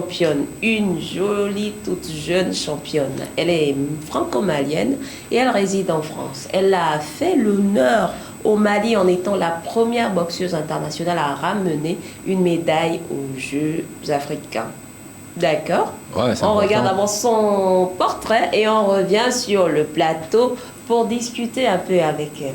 championne, une jolie, toute jeune championne. Elle est franco-malienne et elle réside en France. Elle a fait l'honneur au Mali en étant la première boxeuse internationale à ramener une médaille aux Jeux africains. D'accord. Ouais, on regarde d'abord son portrait et on revient sur le plateau pour discuter un peu avec elle.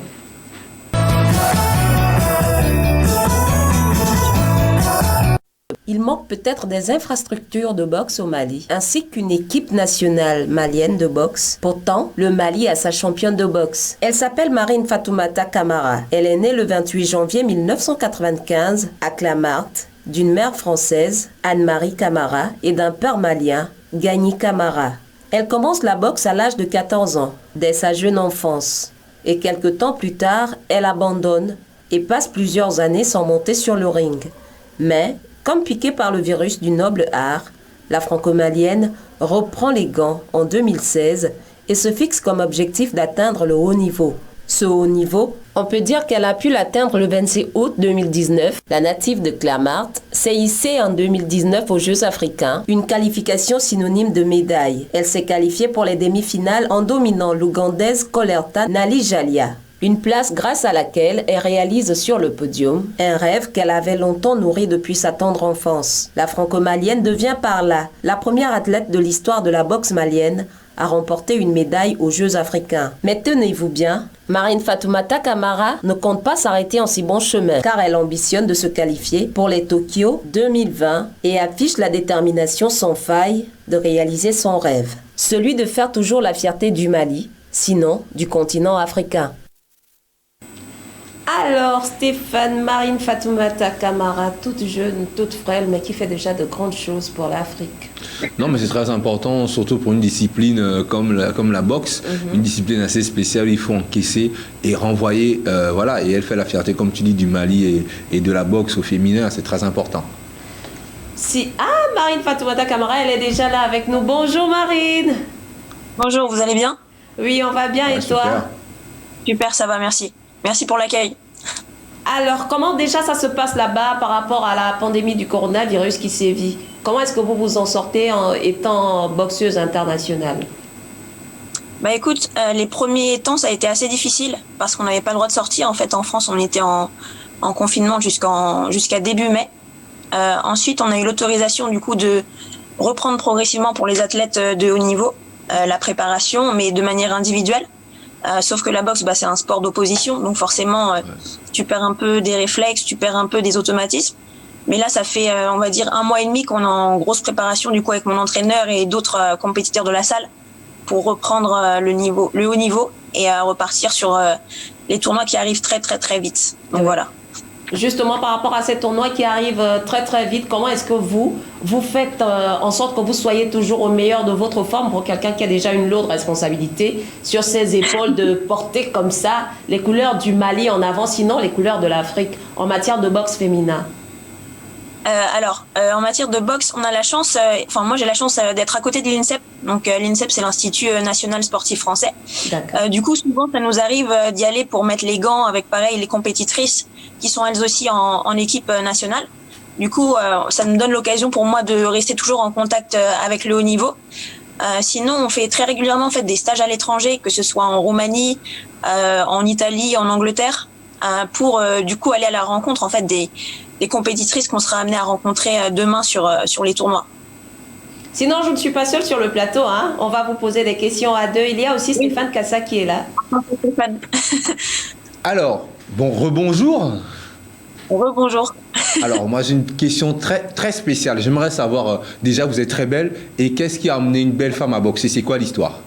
Il manque peut-être des infrastructures de boxe au Mali, ainsi qu'une équipe nationale malienne de boxe. Pourtant, le Mali a sa championne de boxe. Elle s'appelle Marine Fatoumata Camara. Elle est née le 28 janvier 1995 à Clamart, d'une mère française, Anne-Marie Camara, et d'un père malien, Gagny Camara. Elle commence la boxe à l'âge de 14 ans, dès sa jeune enfance. Et quelque temps plus tard, elle abandonne et passe plusieurs années sans monter sur le ring. Mais, comme piquée par le virus du noble art, la franco-malienne reprend les gants en 2016 et se fixe comme objectif d'atteindre le haut niveau. Ce haut niveau, on peut dire qu'elle a pu l'atteindre le 26 août 2019. La native de Clamart s'est hissée en 2019 aux Jeux africains, une qualification synonyme de médaille. Elle s'est qualifiée pour les demi-finales en dominant l'Ougandaise Colerta Nalijalia. Une place grâce à laquelle elle réalise sur le podium un rêve qu'elle avait longtemps nourri depuis sa tendre enfance. La franco-malienne devient par là la première athlète de l'histoire de la boxe malienne à remporter une médaille aux Jeux africains. Mais tenez-vous bien, Marine Fatoumata Camara ne compte pas s'arrêter en si bon chemin car elle ambitionne de se qualifier pour les Tokyo 2020 et affiche la détermination sans faille de réaliser son rêve, celui de faire toujours la fierté du Mali, sinon du continent africain. Alors, Stéphane, Marine Fatoumata Camara, toute jeune, toute frêle, mais qui fait déjà de grandes choses pour l'Afrique. Non, mais c'est très important, surtout pour une discipline comme la boxe, une discipline assez spéciale, il faut encaisser et renvoyer, voilà, et elle fait la fierté, comme tu dis, du Mali et de la boxe au féminin, c'est très important. Marine Fatoumata Camara, elle est déjà là avec nous. Bonjour Marine. Bonjour, vous allez bien? Oui, on va bien, ouais, et toi? Super. Super, ça va, merci. Merci pour l'accueil. Alors, comment déjà ça se passe là-bas par rapport à la pandémie du coronavirus qui sévit? Comment est-ce que vous vous en sortez en étant boxeuse internationale? Bah écoute, les premiers temps, ça a été assez difficile parce qu'on n'avait pas le droit de sortir. En fait, en France, on était en confinement jusqu'à début mai. Ensuite, on a eu l'autorisation du coup de reprendre progressivement pour les athlètes de haut niveau la préparation, mais de manière individuelle. Sauf que la boxe, c'est un sport d'opposition, donc forcément, tu perds un peu des réflexes, tu perds un peu des automatismes. Mais là, ça fait, on va dire, 1 mois et demi qu'on est en grosse préparation du coup avec mon entraîneur et d'autres compétiteurs de la salle pour reprendre le haut niveau et repartir sur les tournois qui arrivent très très très vite. Donc voilà. Justement, par rapport à ces tournois qui arrivent très très vite, comment est-ce que vous faites en sorte que vous soyez toujours au meilleur de votre forme pour quelqu'un qui a déjà une lourde responsabilité sur ses épaules de porter comme ça les couleurs du Mali en avant, sinon les couleurs de l'Afrique en matière de boxe féminin? En matière de boxe, on a la chance, moi j'ai la chance d'être à côté de l'INSEP. Donc l'INSEP, c'est l'Institut National Sportif Français. Du coup, souvent, ça nous arrive d'y aller pour mettre les gants avec, pareil, les compétitrices qui sont elles aussi en équipe nationale. Du coup, ça me donne l'occasion pour moi de rester toujours en contact avec le haut niveau. Sinon, on fait très régulièrement des stages à l'étranger, que ce soit en Roumanie, en Italie, en Angleterre, pour du coup aller à la rencontre des compétitrices qu'on sera amené à rencontrer demain sur les tournois. Sinon, je ne suis pas seule sur le plateau. On va vous poser des questions à deux. Il y a aussi Stéphane Cassa qui est là. Stéphane. Alors, rebonjour. Rebonjour. Alors, moi, j'ai une question très, très spéciale. J'aimerais savoir, déjà, vous êtes très belle. Et qu'est-ce qui a amené une belle femme à boxer? C'est quoi l'histoire?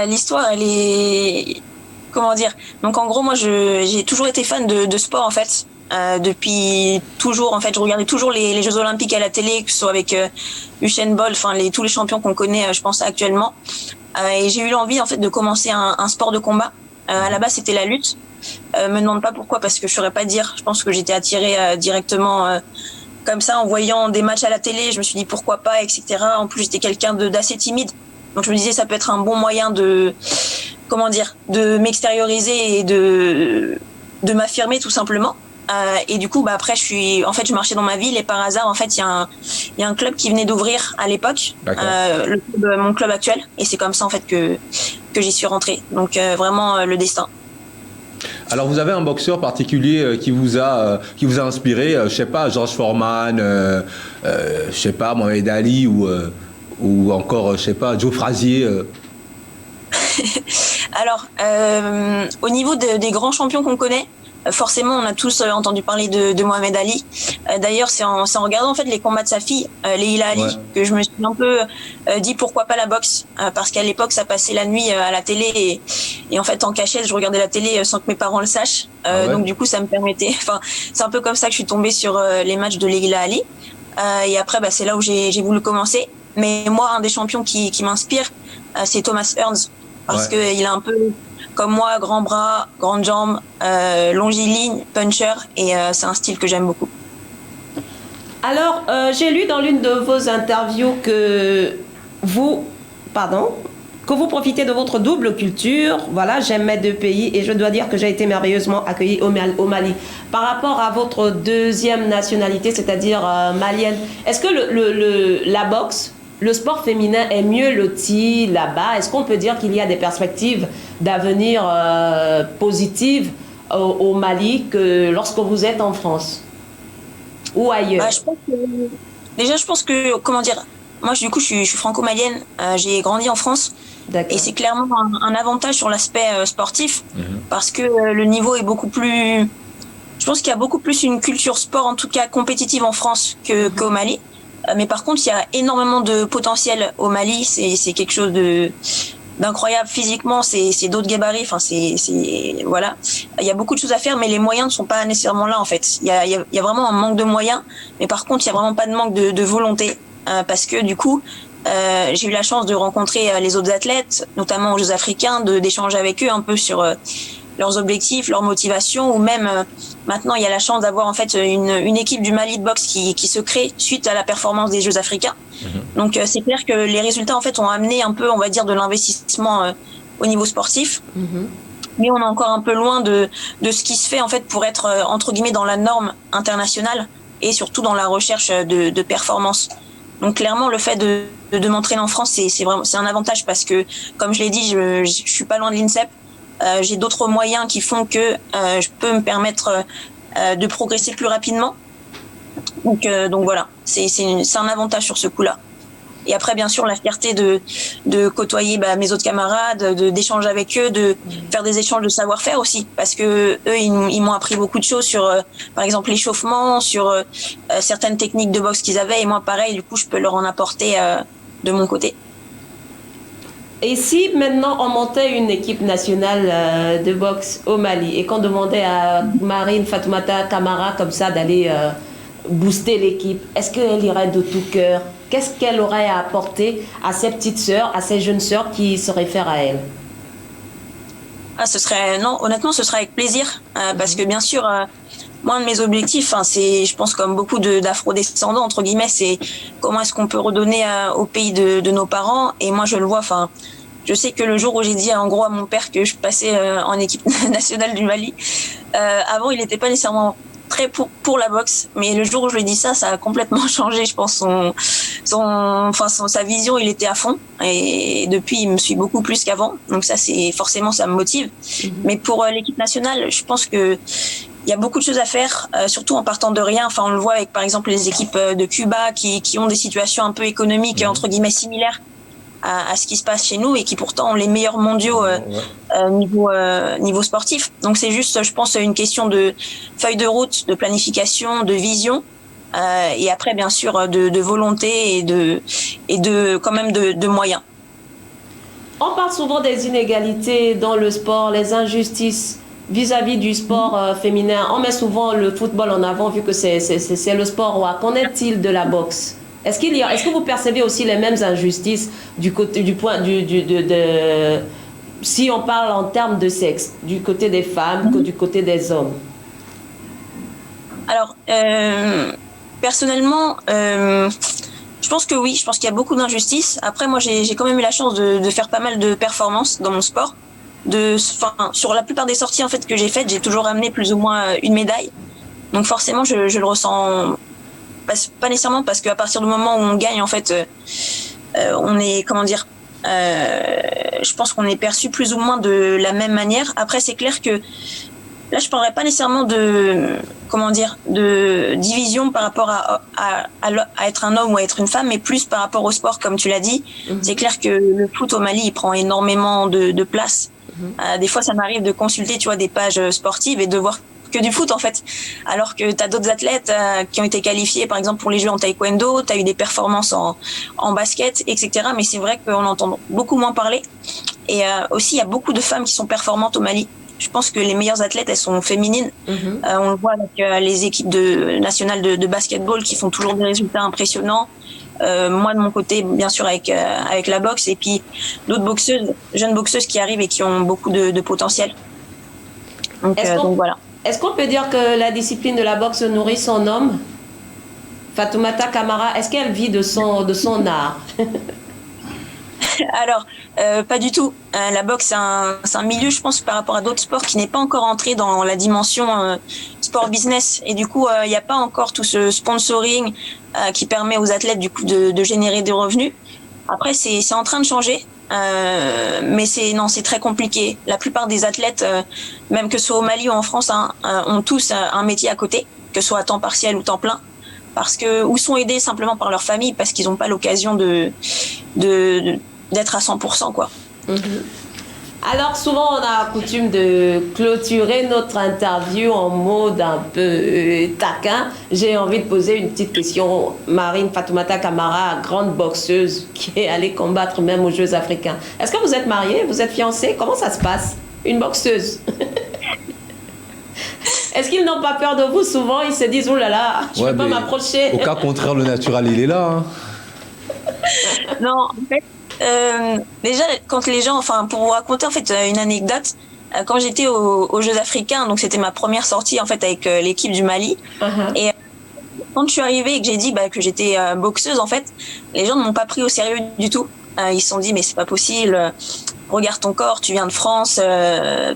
L'histoire, elle est... Comment dire? Donc, en gros, moi, j'ai toujours été fan de sport, en fait. Depuis toujours, en fait, je regardais toujours les Jeux Olympiques à la télé, que ce soit avec Usain Bolt, tous les champions qu'on connaît, je pense, actuellement. Et j'ai eu l'envie, en fait, de commencer un sport de combat. À la base, c'était la lutte. Me demande pas pourquoi, parce que je saurais pas dire. Je pense que j'étais attirée directement comme ça, en voyant des matchs à la télé. Je me suis dit pourquoi pas, etc. En plus, j'étais quelqu'un d'assez timide. Donc, je me disais, ça peut être un bon moyen de m'extérioriser et de m'affirmer, tout simplement. Et du coup, après, je marchais dans ma ville et par hasard, en fait, il y a un club qui venait d'ouvrir à l'époque, mon club actuel. Et c'est comme ça, en fait, que j'y suis rentrée. Donc, vraiment, le destin. Alors, vous avez un boxeur particulier qui vous a inspiré, je sais pas, George Foreman, je sais pas, Mohamed Ali ou encore, je sais pas, Joe Frazier. Alors, au niveau des grands champions qu'on connaît, forcément, on a tous entendu parler de Mohamed Ali. D'ailleurs, c'est en regardant en fait les combats de sa fille, Leila Ali, que je me suis un peu dit pourquoi pas la boxe, parce qu'à l'époque, ça passait la nuit à la télé et en fait en cachette, je regardais la télé sans que mes parents le sachent. Donc du coup, ça me permettait. Enfin, c'est un peu comme ça que je suis tombée sur les matchs de Leila Ali. Et après, c'est là où j'ai voulu commencer. Mais moi, un des champions qui m'inspire, c'est Thomas Hearns, parce qu'il a un peu comme moi, grand bras, grandes jambes, longiligne, puncher, et c'est un style que j'aime beaucoup. Alors, j'ai lu dans l'une de vos interviews que vous profitez de votre double culture. Voilà, j'aime mes deux pays et je dois dire que j'ai été merveilleusement accueillie au Mali. Par rapport à votre deuxième nationalité, c'est-à-dire malienne, est-ce que la boxe, le sport féminin est mieux loti là-bas? Est-ce qu'on peut dire qu'il y a des perspectives d'avenir positives au Mali que lorsque vous êtes en France ou ailleurs? Je pense que, comment dire, moi du coup je suis franco-malienne, j'ai grandi en France. D'accord. Et c'est clairement un avantage sur l'aspect sportif parce que le niveau est beaucoup plus... Je pense qu'il y a beaucoup plus une culture sport, en tout cas compétitive en France qu'au Mali. Mais par contre, il y a énormément de potentiel au Mali. C'est quelque chose d'incroyable physiquement. C'est d'autres gabarits. Enfin, voilà. Il y a beaucoup de choses à faire, mais les moyens ne sont pas nécessairement là en fait. Il y a vraiment un manque de moyens, mais par contre, il y a vraiment pas de manque de volonté parce que du coup, j'ai eu la chance de rencontrer les autres athlètes, notamment aux Jeux Africains, d'échanger avec eux un peu sur leurs objectifs, leurs motivations, ou même maintenant il y a la chance d'avoir en fait une équipe du Mali de boxe qui se crée suite à la performance des Jeux Africains. Donc c'est clair que les résultats en fait ont amené un peu, on va dire, de l'investissement au niveau sportif. Mais on est encore un peu loin de ce qui se fait en fait pour être entre guillemets dans la norme internationale et surtout dans la recherche de performance. Donc clairement le fait de m'entraîner en France c'est un avantage parce que comme je l'ai dit je suis pas loin de l'INSEP. J'ai d'autres moyens qui font que je peux me permettre de progresser plus rapidement. Donc voilà, c'est un avantage sur ce coup-là. Et après, bien sûr, la fierté de côtoyer mes autres camarades, d'échanger avec eux, de faire des échanges de savoir-faire aussi. Parce que eux, ils m'ont appris beaucoup de choses sur, par exemple, l'échauffement, sur certaines techniques de boxe qu'ils avaient. Et moi, pareil, du coup, je peux leur en apporter de mon côté. Et si maintenant on montait une équipe nationale de boxe au Mali et qu'on demandait à Marine Fatoumata Camara comme ça d'aller booster l'équipe, est-ce qu'elle irait de tout cœur? Qu'est-ce qu'elle aurait à apporter à ses petites sœurs, à ses jeunes sœurs qui se réfèrent à elle? Honnêtement, ce serait avec plaisir parce que bien sûr, moi, un de mes objectifs, c'est, je pense comme beaucoup d'afro-descendants, entre guillemets, c'est comment est-ce qu'on peut redonner au pays de nos parents. Et moi, je le vois, je sais que le jour où j'ai dit en gros à mon père que je passais en équipe nationale du Mali, avant, il n'était pas nécessairement très pour la boxe, mais le jour où je lui ai dit ça a complètement changé, je pense, sa vision, il était à fond, et depuis, il me suit beaucoup plus qu'avant, donc ça me motive. Mais pour l'équipe nationale, je pense que il y a beaucoup de choses à faire, surtout en partant de rien. Enfin, on le voit avec, par exemple, les équipes de Cuba qui ont des situations un peu économiques, entre guillemets, similaires à ce qui se passe chez nous et qui pourtant ont les meilleurs mondiaux niveau sportif. Donc c'est juste, je pense, une question de feuille de route, de planification, de vision, et après bien sûr de volonté et de quand même de moyens. On parle souvent des inégalités dans le sport, les injustices vis-à-vis du sport féminin. On met souvent le football en avant vu que c'est le sport roi. Qu'en est-il de la boxe? Est-ce que vous percevez aussi les mêmes injustices si on parle en termes de sexe, du côté des femmes que du côté des hommes? Alors, personnellement, je pense que oui, je pense qu'il y a beaucoup d'injustices. Après, moi, j'ai quand même eu la chance de faire pas mal de performances dans mon sport. Sur la plupart des sorties en fait que j'ai faites, j'ai toujours amené plus ou moins une médaille. Donc forcément, je le ressens pas nécessairement parce qu'à partir du moment où on gagne, en fait, on est, comment dire, je pense qu'on est perçu plus ou moins de la même manière. Après, c'est clair que là, je parlerai pas nécessairement de, comment dire, de division par rapport à être un homme ou à être une femme, mais plus par rapport au sport, comme tu l'as dit. C'est clair que le foot au Mali, il prend énormément de place. Des fois, ça m'arrive de consulter, tu vois, des pages sportives et de voir que du foot, en fait. Alors que tu as d'autres athlètes qui ont été qualifiés, par exemple, pour les Jeux en taekwondo, tu as eu des performances en basket, etc. Mais c'est vrai qu'on entend beaucoup moins parler. Et aussi, il y a beaucoup de femmes qui sont performantes au Mali. Je pense que les meilleures athlètes, elles sont féminines. On le voit avec les équipes nationales de basketball qui font toujours des résultats impressionnants. Moi, de mon côté, bien sûr, avec la boxe. Et puis, d'autres boxeuses, jeunes boxeuses qui arrivent et qui ont beaucoup de potentiel. Donc voilà. Est-ce qu'on peut dire que la discipline de la boxe nourrit son homme? Fatoumata Camara, est-ce qu'elle vit de son art? Alors, pas du tout. La boxe, c'est un milieu, je pense, par rapport à d'autres sports qui n'est pas encore entré dans la dimension sport business. Et du coup, il n'y a pas encore tout ce sponsoring qui permet aux athlètes du coup de générer des revenus. Après, c'est en train de changer. Mais c'est très compliqué. La plupart des athlètes, même que ce soit au Mali ou en France, ont tous un métier à côté, que ce soit à temps partiel ou temps plein, ou sont aidés simplement par leur famille parce qu'ils n'ont pas l'occasion d'être à 100%, quoi. Alors souvent on a coutume de clôturer notre interview en mode un peu taquin. J'ai envie de poser une petite question. Marine Fatoumata Camara, grande boxeuse qui est allée combattre même aux Jeux africains. Est-ce que vous êtes mariée? Vous êtes fiancée? Comment ça se passe? Une boxeuse. Est-ce qu'ils n'ont pas peur de vous souvent? Ils se disent, oh là là, je ne peux pas m'approcher. Au cas contraire, le naturel, il est là. Hein. Non, en fait, déjà, quand les gens, enfin, pour vous raconter en fait une anecdote, quand j'étais aux Jeux africains, donc c'était ma première sortie en fait avec l'équipe du Mali, et quand je suis arrivée et que j'ai dit que j'étais boxeuse, en fait, les gens ne m'ont pas pris au sérieux du tout. Ils se sont dit mais c'est pas possible. Regarde ton corps, tu viens de France,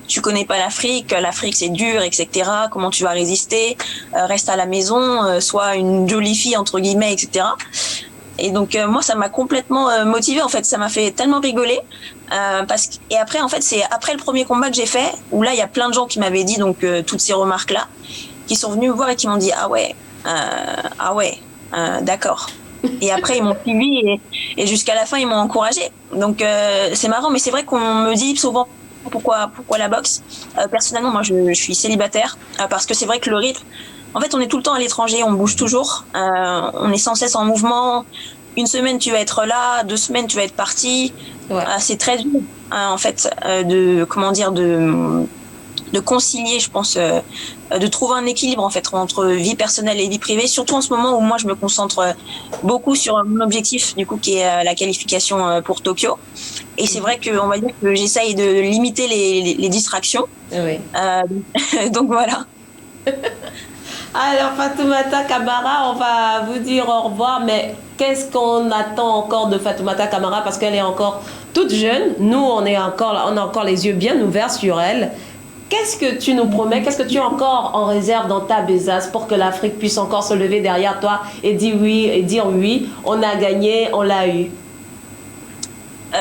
tu connais pas l'Afrique c'est dur, etc. Comment tu vas résister? Reste à la maison, sois une jolie fille entre guillemets, etc. Et donc moi ça m'a complètement motivée en fait, ça m'a fait tellement rigoler et après en fait c'est après le premier combat que j'ai fait où là il y a plein de gens qui m'avaient dit donc toutes ces remarques là, qui sont venus me voir et qui m'ont dit ah ouais d'accord. Et après ils m'ont suivi et jusqu'à la fin ils m'ont encouragée. Donc c'est marrant, mais c'est vrai qu'on me dit souvent pourquoi la boxe. Personnellement moi je suis célibataire parce que c'est vrai que le rythme, en fait on est tout le temps à l'étranger, on bouge toujours, on est sans cesse en mouvement. Une semaine tu vas être là, 2 semaines tu vas être parti. C'est très dur en fait de concilier, je pense, de trouver un équilibre en fait entre vie personnelle et vie privée, surtout en ce moment où moi je me concentre beaucoup sur mon objectif du coup qui est la qualification pour Tokyo. Et c'est vrai qu'on va dire que j'essaye de limiter les distractions. Oui. Donc voilà. Alors Fatoumata Camara, on va vous dire au revoir, mais qu'est-ce qu'on attend encore de Fatoumata Camara parce qu'elle est encore toute jeune. Nous, on a encore les yeux bien ouverts sur elle. Qu'est-ce que tu nous promets? Qu'est-ce que tu as encore en réserve dans ta besace pour que l'Afrique puisse encore se lever derrière toi et dire oui, on a gagné, on l'a eu?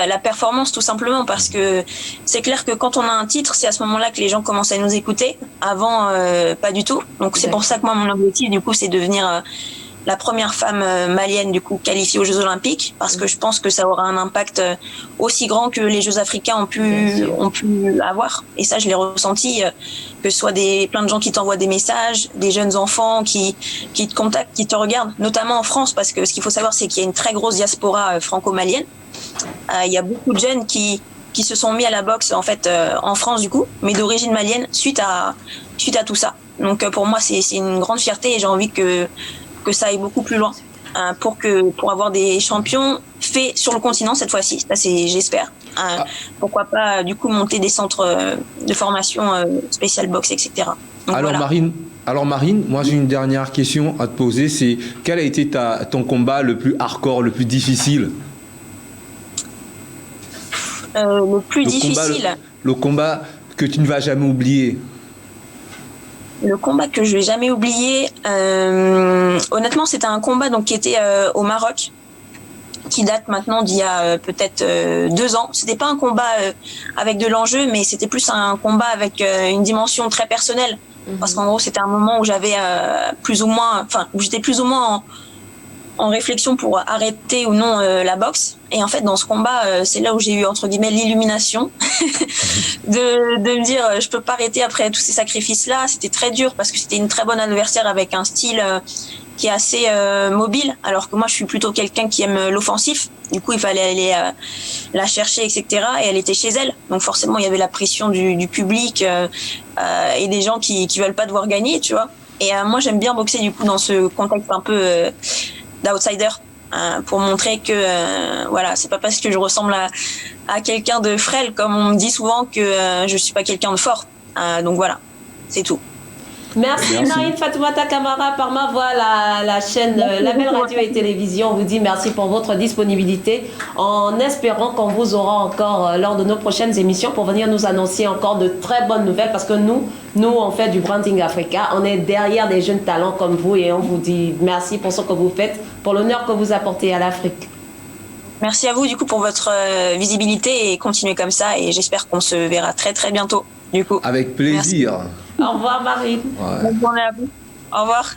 La performance tout simplement, parce que c'est clair que quand on a un titre, c'est à ce moment-là que les gens commencent à nous écouter. Avant, pas du tout. Donc c'est pour ça que moi, mon objectif, du coup, c'est de devenir la première femme malienne, du coup, qualifiée aux Jeux Olympiques, parce que je pense que ça aura un impact aussi grand que les Jeux africains ont pu avoir. Et ça, je l'ai ressenti, que ce soit plein de gens qui t'envoient des messages, des jeunes enfants qui te contactent, qui te regardent, notamment en France, parce que ce qu'il faut savoir, c'est qu'il y a une très grosse diaspora franco-malienne. Il y a beaucoup de jeunes qui se sont mis à la boxe en fait en France du coup, mais d'origine malienne suite à tout ça. Donc pour moi c'est une grande fierté et j'ai envie que ça aille beaucoup plus loin pour avoir des champions faits sur le continent cette fois-ci. Ça c'est j'espère. Pourquoi pas du coup monter des centres de formation spécial boxe, etc. Donc, alors voilà. Marine, moi j'ai une dernière question à te poser, c'est quel a été ton combat le plus hardcore, le plus difficile? Le plus difficile. Le combat que tu ne vas jamais oublier. Le combat que je vais jamais oublier, honnêtement, c'était un combat donc qui était au Maroc, qui date maintenant d'il y a peut-être 2 ans. C'était pas un combat avec de l'enjeu, mais c'était plus un combat avec une dimension très personnelle. Parce qu'en gros, c'était un moment où j'avais où j'étais plus ou moins en réflexion pour arrêter ou non la boxe. Et en fait, dans ce combat, c'est là où j'ai eu, entre guillemets, l'illumination de me dire, je peux pas arrêter après tous ces sacrifices-là. C'était très dur parce que c'était une très bonne adversaire avec un style qui est assez mobile, alors que moi, je suis plutôt quelqu'un qui aime l'offensif. Du coup, il fallait aller la chercher, etc. Et elle était chez elle. Donc forcément, il y avait la pression du public et des gens qui veulent pas devoir gagner, tu vois. Et moi, j'aime bien boxer, du coup, dans ce contexte un peu d'outsider, pour montrer que voilà, c'est pas parce que je ressemble à quelqu'un de frêle, comme on me dit souvent, que je suis pas quelqu'un de fort. Donc voilà, c'est tout. Merci Marine Fatoumata Camara par ma voix, la chaîne La Belle Radio et Télévision. On vous dit merci pour votre disponibilité, en espérant qu'on vous aura encore lors de nos prochaines émissions pour venir nous annoncer encore de très bonnes nouvelles, parce que nous on fait du Branding Africa, on est derrière des jeunes talents comme vous et on vous dit merci pour ce que vous faites, pour l'honneur que vous apportez à l'Afrique. Merci à vous du coup pour votre visibilité et continuez comme ça, et j'espère qu'on se verra très très bientôt du coup. Avec plaisir. Merci. Au revoir Marine. Ouais. Bonne journée à vous. Au revoir.